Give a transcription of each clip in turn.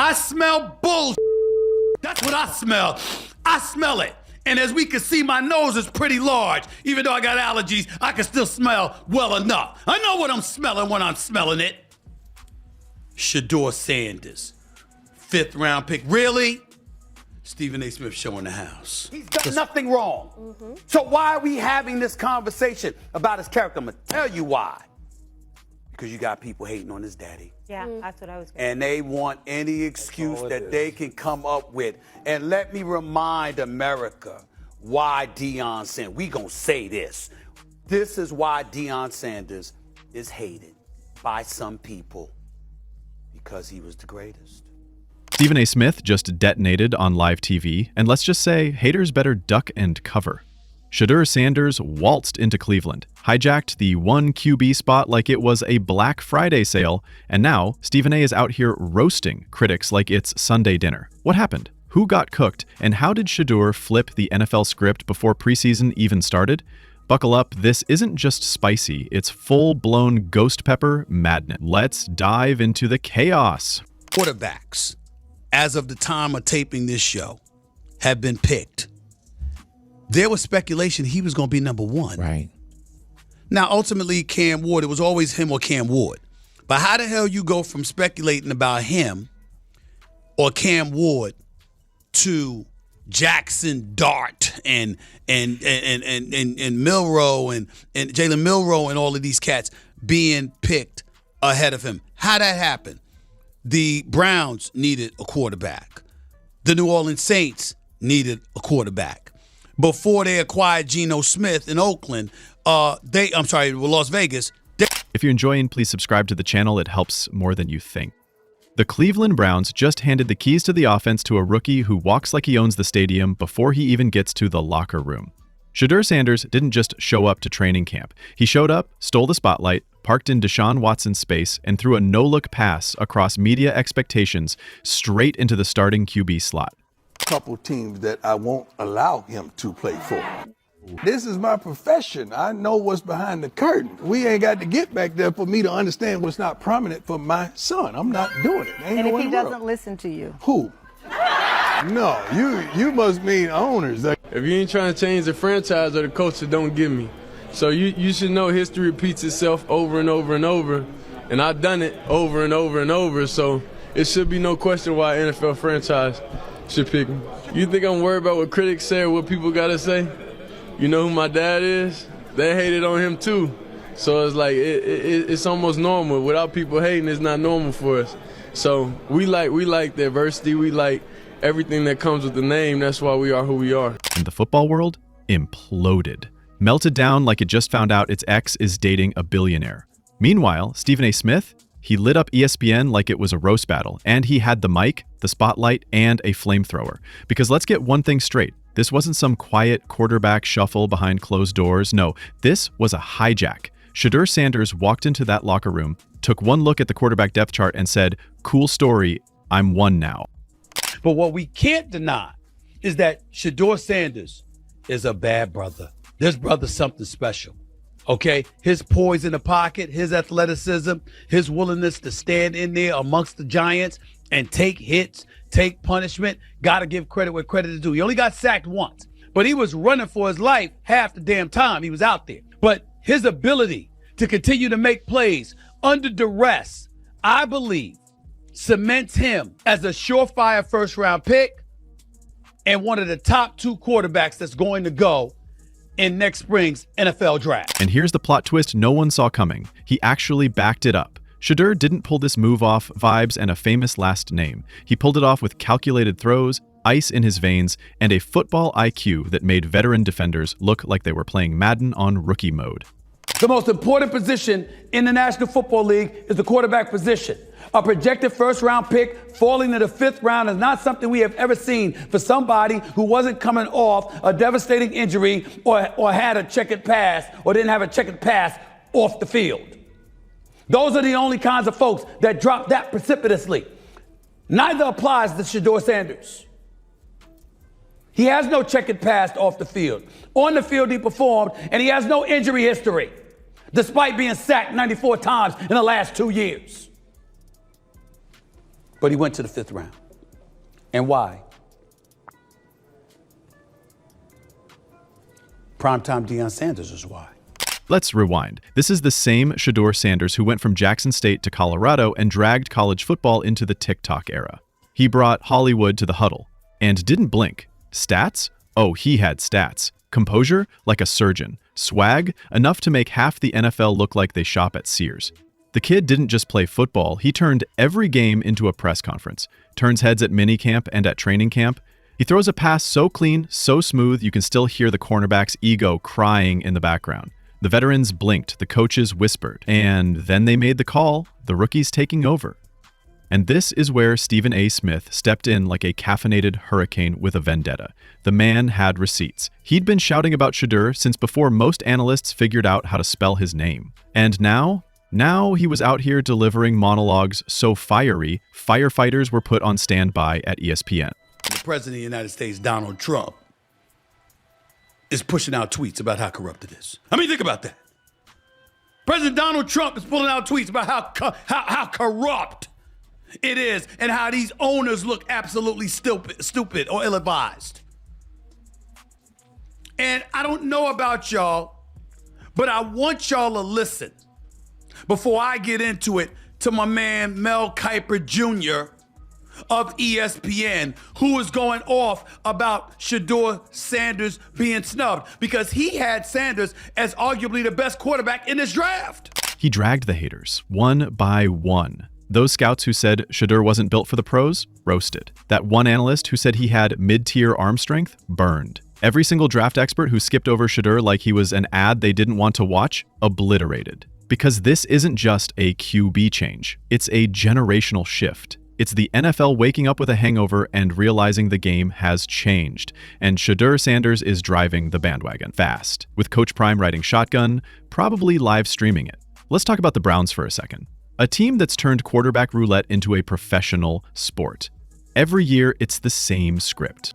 I smell bull. That's what I smell. I smell it. And as we can see, my nose is pretty large. Even though I got allergies, I can still smell well enough. I know what I'm smelling when I'm smelling it. Shedeur Sanders, 5th round pick. Really? Stephen A. Smith showing the house. He's done nothing wrong. Mm-hmm. So why are we having this conversation about his character? I'm going to tell you why. Because you got people hating on his daddy. Yeah, that's what I was going to say. And they want any excuse that they can come up with. And let me remind America why Deion Sanders, we going to say this. This is why Deion Sanders is hated by some people. Because he was the greatest. Stephen A. Smith just detonated on live TV, and let's just say haters better duck and cover. Shedeur Sanders waltzed into Cleveland, hijacked the one QB spot like it was a Black Friday sale, and now Stephen A. is out here roasting critics like it's Sunday dinner. What happened? Who got cooked? And how did Shedeur flip the NFL script before preseason even started? Buckle up, this isn't just spicy, it's full-blown ghost pepper madness. Let's dive into the chaos. Quarterbacks, as of the time of taping this show, have been picked. There was speculation he was going to be number 1. Right. Now, ultimately, Cam Ward, it was always him or Cam Ward. But how the hell you go from speculating about him or Cam Ward to Jackson Dart and Milroe and Jalen Milroe and all of these cats being picked ahead of him? How that happened? The Browns needed a quarterback. The New Orleans Saints needed a quarterback. Before they acquired Geno Smith in Oakland, Las Vegas. If you're enjoying, please subscribe to the channel. It helps more than you think. The Cleveland Browns just handed the keys to the offense to a rookie who walks like he owns the stadium before he even gets to the locker room. Shedeur Sanders didn't just show up to training camp. He showed up, stole the spotlight, parked in Deshaun Watson's space, and threw a no-look pass across media expectations straight into the starting QB slot. Couple teams that I won't allow him to play for. This is my profession. I know what's behind the curtain. We ain't got to get back there for me to understand what's not prominent for my son. I'm not doing it. And if he doesn't listen to you? Who? No, you must mean owners. If you ain't trying to change the franchise or the culture, don't give me. So you should know history repeats itself over and over and over. And I've done it over and over and over. So it should be no question why an NFL franchise should pick me. You think I'm worried about what critics say or what people got to say? You know who my dad is? They hated on him too. So it's like it's almost normal. Without people hating, it's not normal for us. So we like the adversity. We like everything that comes with the name. That's why we are who we are. And the football world imploded. Melted down like it just found out its ex is dating a billionaire. Meanwhile, Stephen A. Smith, he lit up ESPN like it was a roast battle, and he had the mic, the spotlight, and a flamethrower. Because let's get one thing straight. This wasn't some quiet quarterback shuffle behind closed doors. No, this was a hijack. Shedeur Sanders walked into that locker room, took one look at the quarterback depth chart and said, "Cool story, I'm 1 now." But what we can't deny is that Shedeur Sanders is a bad brother. This brother's something special, okay? His poise in the pocket, his athleticism, his willingness to stand in there amongst the giants and take hits, take punishment. Got to give credit where credit is due. He only got sacked once, but he was running for his life half the damn time he was out there. But his ability to continue to make plays under duress, I believe, cements him as a surefire first-round pick and one of the top 2 quarterbacks that's going to go in next spring's NFL draft. And here's the plot twist no one saw coming. He actually backed it up. Shedeur didn't pull this move off vibes and a famous last name. He pulled it off with calculated throws, ice in his veins, and a football IQ that made veteran defenders look like they were playing Madden on rookie mode. The most important position in the National Football League is the quarterback position. A projected first-round pick falling to the 5th round is not something we have ever seen for somebody who wasn't coming off a devastating injury or had a checkered pass or didn't have a checkered pass off the field. Those are the only kinds of folks that drop that precipitously. Neither applies to Shedeur Sanders. He has no checkered pass off the field. On the field, he performed, and he has no injury history, despite being sacked 94 times in the last 2 years. But he went to the 5th round. And why? Primetime Deion Sanders is why. Let's rewind. This is the same Shedeur Sanders who went from Jackson State to Colorado and dragged college football into the TikTok era. He brought Hollywood to the huddle and didn't blink. Stats? Oh, he had stats. Composure? Like a surgeon. Swag? Enough to make half the NFL look like they shop at Sears. The kid didn't just play football, he turned every game into a press conference, turns heads at minicamp and at training camp. He throws a pass so clean, so smooth, you can still hear the cornerback's ego crying in the background. The veterans blinked, the coaches whispered, and then they made the call, the rookies taking over. And this is where Stephen A. Smith stepped in like a caffeinated hurricane with a vendetta. The man had receipts. He'd been shouting about Shedeur since before most analysts figured out how to spell his name. And now he was out here delivering monologues so fiery, firefighters were put on standby at ESPN. The President of the United States, Donald Trump, is pushing out tweets about how corrupt it is. I mean, think about that. President Donald Trump is pulling out tweets about how corrupt it is and how these owners look absolutely stupid or ill-advised. And I don't know about y'all, but I want y'all to listen before I get into it to my man Mel Kiper Jr. of ESPN, who is going off about Shedeur Sanders being snubbed because he had Sanders as arguably the best quarterback in this draft. He dragged the haters, one by one. Those scouts who said Shedeur wasn't built for the pros, roasted. That one analyst who said he had mid-tier arm strength, burned. Every single draft expert who skipped over Shedeur like he was an ad they didn't want to watch, obliterated. Because this isn't just a QB change, it's a generational shift. It's the NFL waking up with a hangover and realizing the game has changed. And Shedeur Sanders is driving the bandwagon fast, with Coach Prime riding shotgun, probably live streaming it. Let's talk about the Browns for a second. A team that's turned quarterback roulette into a professional sport. Every year, it's the same script.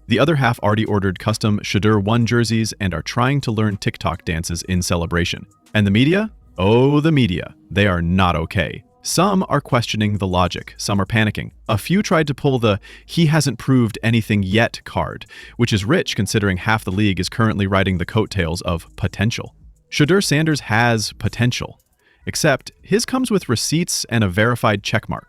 The other half already ordered custom Shedeur 1 jerseys and are trying to learn TikTok dances in celebration. And the media? Oh, the media. They are not okay. Some are questioning the logic, some are panicking. A few tried to pull the "he hasn't proved anything yet" card, which is rich considering half the league is currently riding the coattails of potential. Shedeur Sanders has potential, except his comes with receipts and a verified checkmark.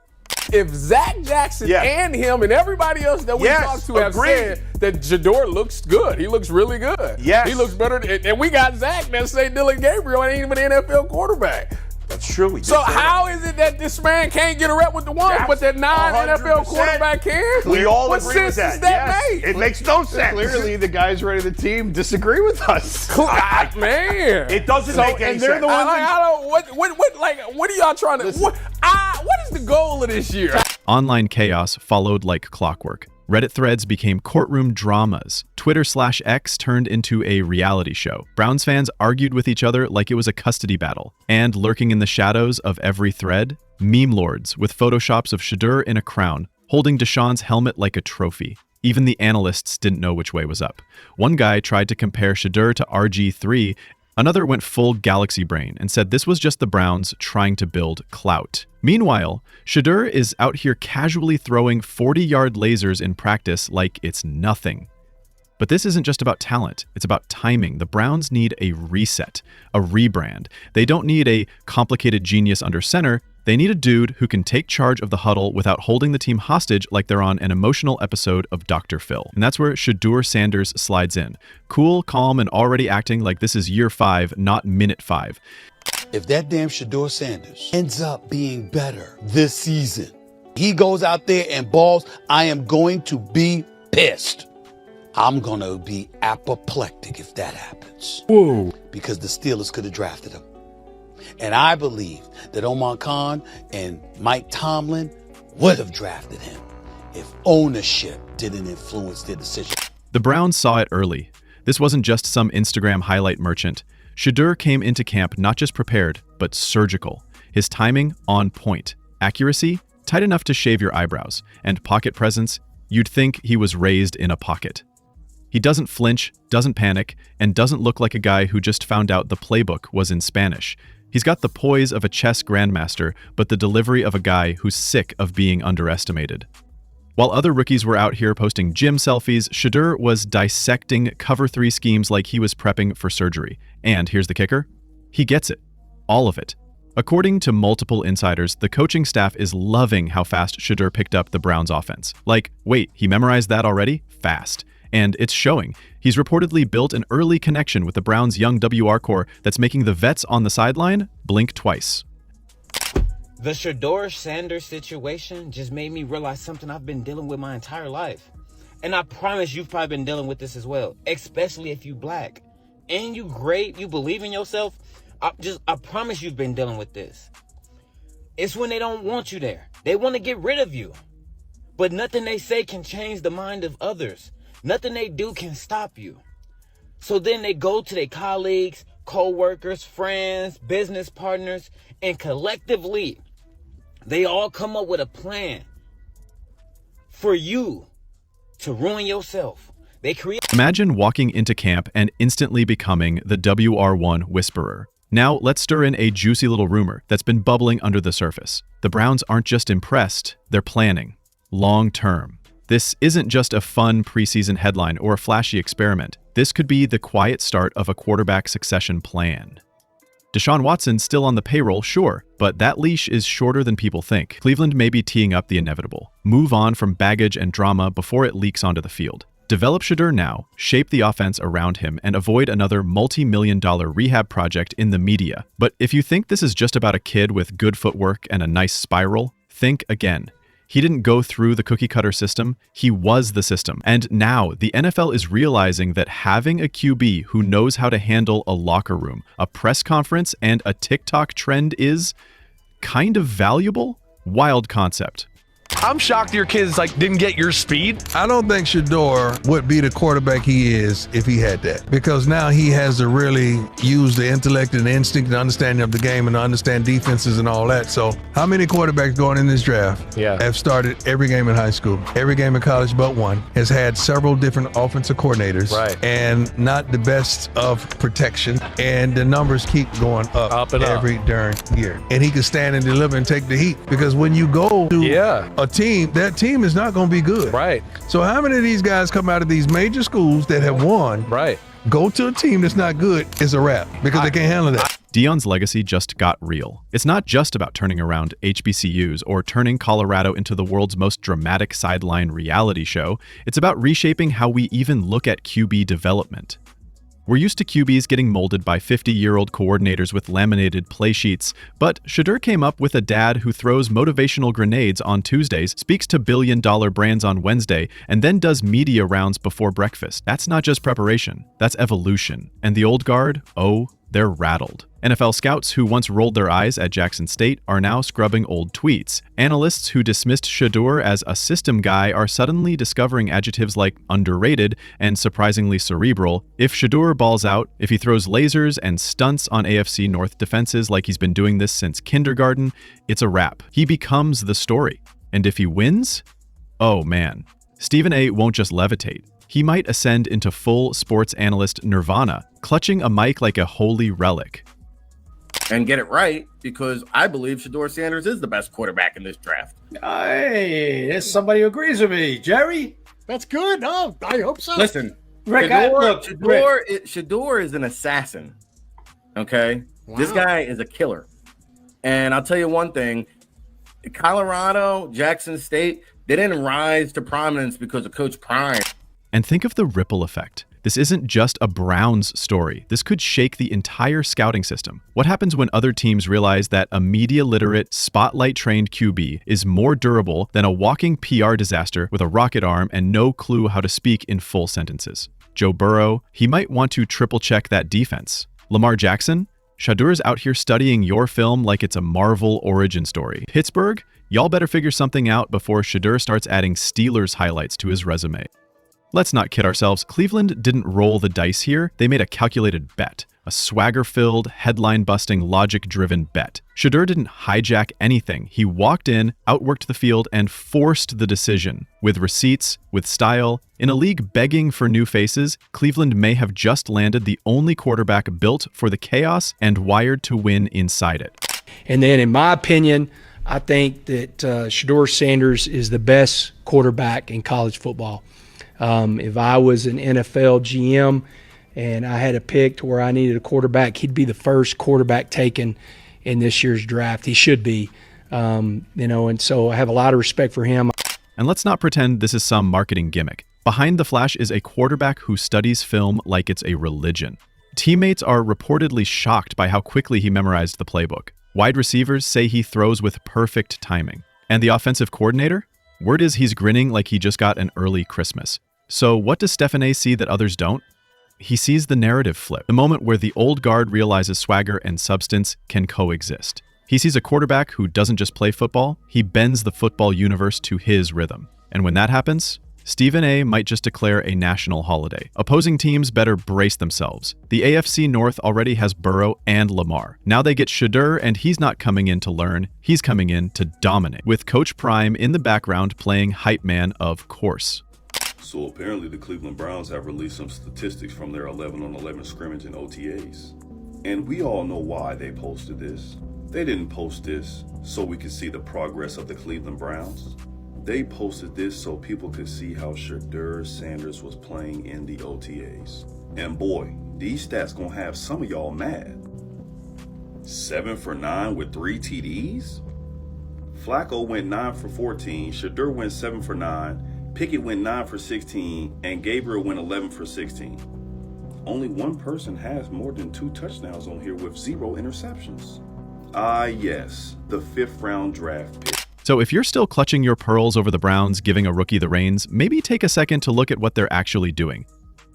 If Zach Jackson and him and everybody else that we talked to have said that Shedeur looks good, he looks really good. He looks better, and we got Zach that say Dylan Gabriel ain't even an NFL quarterback. That's true. So how is it that this man can't get a rep with the ones, but that non-NFL quarterback can? We all what agree with sense that. Does that make? It makes no sense. Clearly, the guys running the team disagree with us. Man, it doesn't make any and they're sense. the ones. What are y'all trying to? What is the goal of this year? Online chaos followed like clockwork. Reddit threads became courtroom dramas. Twitter/X turned into a reality show. Browns fans argued with each other like it was a custody battle. And lurking in the shadows of every thread, meme lords with photoshops of Shedeur in a crown, holding Deshaun's helmet like a trophy. Even the analysts didn't know which way was up. One guy tried to compare Shedeur to RG3. Another went full galaxy brain and said this was just the Browns trying to build clout. Meanwhile, Shedeur is out here casually throwing 40-yard lasers in practice like it's nothing. But this isn't just about talent, it's about timing. The Browns need a reset, a rebrand. They don't need a complicated genius under center. They need a dude who can take charge of the huddle without holding the team hostage like they're on an emotional episode of Dr. Phil. And that's where Shedeur Sanders slides in. Cool, calm, and already acting like this is year 5, not minute 5. If that damn Shedeur Sanders ends up being better this season, he goes out there and balls, I am going to be pissed. I'm going to be apoplectic if that happens. Whoa. Because the Steelers could have drafted him. And I believe that Omar Khan and Mike Tomlin would have drafted him if ownership didn't influence their decision. The Browns saw it early. This wasn't just some Instagram highlight merchant. Shedeur came into camp not just prepared, but surgical. His timing on point. Accuracy, tight enough to shave your eyebrows. And pocket presence, you'd think he was raised in a pocket. He doesn't flinch, doesn't panic, and doesn't look like a guy who just found out the playbook was in Spanish. He's got the poise of a chess grandmaster, but the delivery of a guy who's sick of being underestimated. While other rookies were out here posting gym selfies, Shedeur was dissecting cover 3 schemes like he was prepping for surgery. And here's the kicker: he gets it. All of it. According to multiple insiders, the coaching staff is loving how fast Shedeur picked up the Browns' offense. Like, wait, he memorized that already? Fast. And it's showing. He's reportedly built an early connection with the Browns' young WR core that's making the vets on the sideline blink twice. The Shedeur Sanders situation just made me realize something I've been dealing with my entire life. And I promise you've probably been dealing with this as well, especially if you black. And you great, you believe in yourself. I promise you've been dealing with this. It's when they don't want you there. They want to get rid of you. But nothing they say can change the mind of others. Nothing they do can stop you. So then they go to their colleagues, co-workers, friends, business partners, and collectively, they all come up with a plan for you to ruin yourself. They create. Imagine walking into camp and instantly becoming the WR1 whisperer. Now, let's stir in a juicy little rumor that's been bubbling under the surface. The Browns aren't just impressed, they're planning. Long term. This isn't just a fun preseason headline or a flashy experiment. This could be the quiet start of a quarterback succession plan. Deshaun Watson's still on the payroll, sure, but that leash is shorter than people think. Cleveland may be teeing up the inevitable. Move on from baggage and drama before it leaks onto the field. Develop Shedeur now, shape the offense around him, and avoid another multi-million-dollar rehab project in the media. But if you think this is just about a kid with good footwork and a nice spiral, think again. He didn't go through the cookie-cutter system, he was the system. And now, the NFL is realizing that having a QB who knows how to handle a locker room, a press conference, and a TikTok trend is kind of valuable? Wild concept. I'm shocked your kids didn't get your speed. I don't think Shedeur would be the quarterback he is if he had that, because now he has to really use the intellect and the instinct and understanding of the game and understand defenses and all that. So how many quarterbacks going in this draft have started every game in high school, every game in college but one, has had several different offensive coordinators, and not the best of protection, and the numbers keep going up and every darn year. And he can stand and deliver and take the heat, because when you go to a team, that team is not going to be good. So how many of these guys come out of these major schools that have won, go to a team that's not good, is a wrap, because they can't handle that. Deion's legacy just got real. It's not just about turning around HBCUs or turning Colorado into the world's most dramatic sideline reality show. It's about reshaping how we even look at QB development. We're used to QBs getting molded by 50-year-old coordinators with laminated play sheets, but Shedeur came up with a dad who throws motivational grenades on Tuesdays, speaks to billion-dollar brands on Wednesday, and then does media rounds before breakfast. That's not just preparation, that's evolution. And the old guard, oh, they're rattled. NFL scouts who once rolled their eyes at Jackson State are now scrubbing old tweets. Analysts who dismissed Shedeur as a system guy are suddenly discovering adjectives like underrated and surprisingly cerebral. If Shedeur balls out, if he throws lasers and stunts on AFC North defenses like he's been doing this since kindergarten, it's a wrap. He becomes the story. And if he wins, oh man, Stephen A. won't just levitate. He might ascend into full sports analyst nirvana, clutching a mic like a holy relic. And get it right, because I believe Shedeur Sanders is the best quarterback in this draft. Hey, there's somebody who agrees with me. Jerry? That's good. Oh, I hope so. Listen, Rick, Shedeur is an assassin. Okay? Wow. This guy is a killer. And I'll tell you one thing. Colorado, Jackson State, they didn't rise to prominence because of Coach Prime. And think of the ripple effect. This isn't just a Browns story. This could shake the entire scouting system. What happens when other teams realize that a media-literate, spotlight-trained QB is more durable than a walking PR disaster with a rocket arm and no clue how to speak in full sentences? Joe Burrow, he might want to triple-check that defense. Lamar Jackson, Shedeur's out here studying your film like it's a Marvel origin story. Pittsburgh, y'all better figure something out before Shedeur starts adding Steelers highlights to his resume. Let's not kid ourselves. Cleveland didn't roll the dice here. They made a calculated bet. A swagger-filled, headline-busting, logic-driven bet. Shedeur didn't hijack anything. He walked in, outworked the field, and forced the decision. With receipts, with style. In a league begging for new faces, Cleveland may have just landed the only quarterback built for the chaos and wired to win inside it. And then, in my opinion, I think that Shedeur Sanders is the best quarterback in college football. If I was an NFL GM and I had a pick to where I needed a quarterback, he'd be the first quarterback taken in this year's draft. He should be, and so I have a lot of respect for him. And let's not pretend this is some marketing gimmick. Behind the flash is a quarterback who studies film like it's a religion. Teammates are reportedly shocked by how quickly he memorized the playbook. Wide receivers say he throws with perfect timing. And the offensive coordinator? Word is he's grinning like he just got an early Christmas. So what does Stephen A see that others don't? He sees the narrative flip, the moment where the old guard realizes swagger and substance can coexist. He sees a quarterback who doesn't just play football, he bends the football universe to his rhythm. And when that happens, Stephen A might just declare a national holiday. Opposing teams better brace themselves. The AFC North already has Burrow and Lamar. Now they get Shedeur, and he's not coming in to learn, he's coming in to dominate, with Coach Prime in the background playing hype man, of course. So apparently the Cleveland Browns have released some statistics from their 11-on-11 scrimmage and OTAs. And we all know why they posted this. They didn't post this so we could see the progress of the Cleveland Browns. They posted this so people could see how Shedeur Sanders was playing in the OTAs. And boy, these stats gonna have some of y'all mad. 7 for 9 with 3 TDs? Flacco went 9 for 14, Shedeur went 7 for 9, Pickett went 9 for 16, and Gabriel went 11 for 16. Only one person has more than 2 touchdowns on here with 0 interceptions. Ah yes, the 5th round draft pick. So if you're still clutching your pearls over the Browns giving a rookie the reins, maybe take a second to look at what they're actually doing.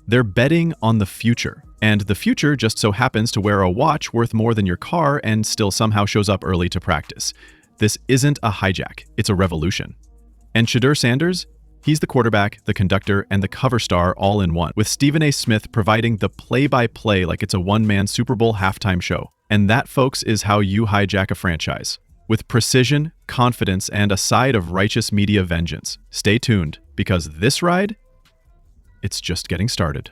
They're betting on the future. And the future just so happens to wear a watch worth more than your car and still somehow shows up early to practice. This isn't a hijack, it's a revolution. And Shedeur Sanders? He's the quarterback, the conductor, and the cover star all in one, with Stephen A. Smith providing the play-by-play like it's a one-man Super Bowl halftime show. And that, folks, is how you hijack a franchise. With precision, confidence, and a side of righteous media vengeance. Stay tuned, because this ride, it's just getting started.